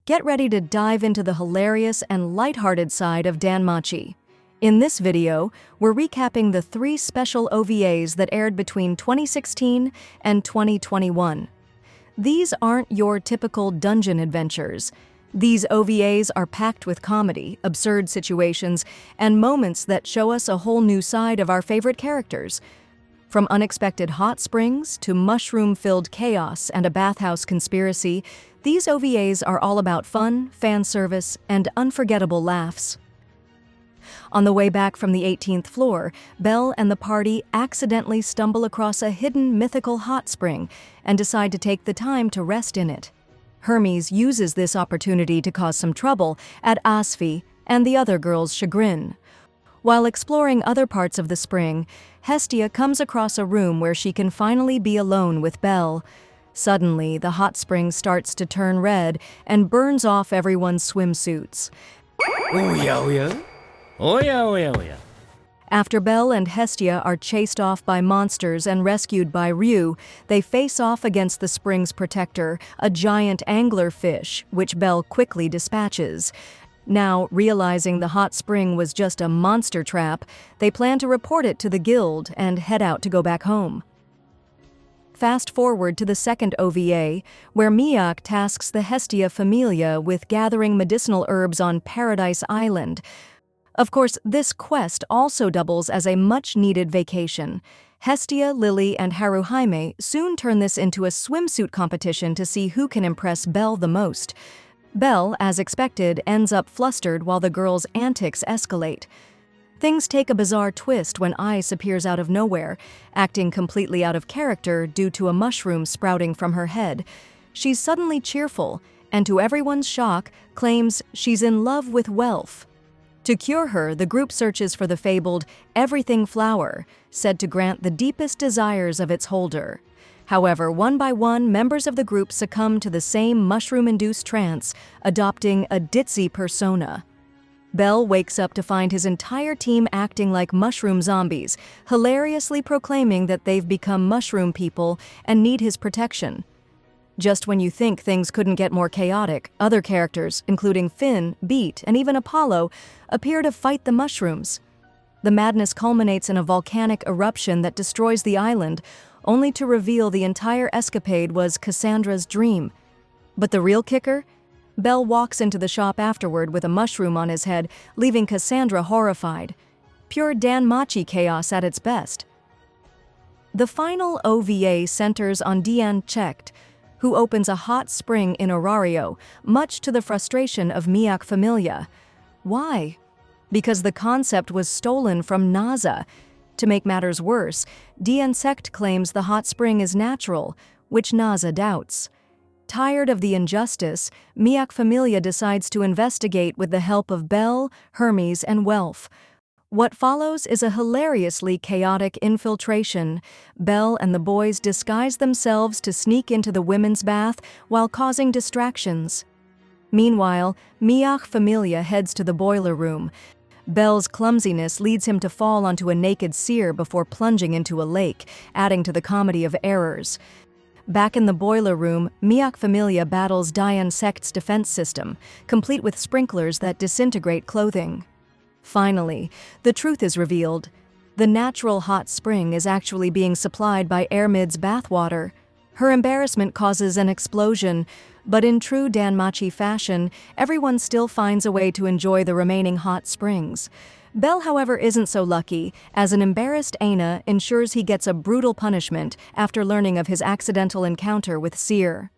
Get ready to dive into the hilarious and lighthearted side of DanMachi. In this video, we're recapping the 3 special OVAs that aired between 2016 and 2021. These aren't your typical dungeon adventures. These OVAs are packed with comedy, absurd situations, and moments that show us a whole new side of our favorite characters. From unexpected hot springs to mushroom-filled chaos and a bathhouse conspiracy, these OVAs are all about fun, fan service, and unforgettable laughs. On the way back from the 18th floor, Belle and the party accidentally stumble across a hidden mythical hot spring and decide to take the time to rest in it. Hermes uses this opportunity to cause some trouble at Asfi and the other girls' chagrin. While exploring other parts of the spring, Hestia comes across a room where she can finally be alone with Belle. Suddenly, the hot spring starts to turn red and burns off everyone's swimsuits. Oya. After Belle and Hestia are chased off by monsters and rescued by Ryu, they face off against the spring's protector, a giant anglerfish, which Belle quickly dispatches. Now, realizing the hot spring was just a monster trap, they plan to report it to the guild and head out to go back home. Fast forward to the second OVA, where Miak tasks the Hestia Familia with gathering medicinal herbs on Paradise Island. Of course, this quest also doubles as a much-needed vacation. Hestia, Lily, and Haruhime soon turn this into a swimsuit competition to see who can impress Belle the most. Belle, as expected, ends up flustered while the girls' antics escalate. Things take a bizarre twist when Ice appears out of nowhere, acting completely out of character due to a mushroom sprouting from her head. She's suddenly cheerful, and to everyone's shock, claims she's in love with Welf. To cure her, the group searches for the fabled everything flower, said to grant the deepest desires of its holder. However, one by one, members of the group succumb to the same mushroom-induced trance, adopting a ditzy persona. Belle wakes up to find his entire team acting like mushroom zombies, hilariously proclaiming that they've become mushroom people and need his protection. Just when you think things couldn't get more chaotic, other characters, including Finn, Beat, and even Apollo, appear to fight the mushrooms. The madness culminates in a volcanic eruption that destroys the island, only to reveal the entire escapade was Cassandra's dream. But the real kicker? Belle walks into the shop afterward with a mushroom on his head, leaving Cassandra horrified. Pure DanMachi chaos at its best. The final OVA centers on DanMachi, who opens a hot spring in Orario, much to the frustration of Miak Familia. Why? Because the concept was stolen from NASA. To make matters worse, DanMachi claims the hot spring is natural, which NASA doubts. Tired of the injustice, Miak Familia decides to investigate with the help of Belle, Hermes, and Welf. What follows is a hilariously chaotic infiltration. Belle and the boys disguise themselves to sneak into the women's bath while causing distractions. Meanwhile, Miak Familia heads to the boiler room. Belle's clumsiness leads him to fall onto a naked seer before plunging into a lake, adding to the comedy of errors. Back in the boiler room, Miak Familia battles DanMachi's defense system, complete with sprinklers that disintegrate clothing. Finally, the truth is revealed. The natural hot spring is actually being supplied by Ermid's bathwater. Her embarrassment causes an explosion, but in true DanMachi fashion, everyone still finds a way to enjoy the remaining hot springs. Belle, however, isn't so lucky, as an embarrassed Aina ensures he gets a brutal punishment after learning of his accidental encounter with Seer.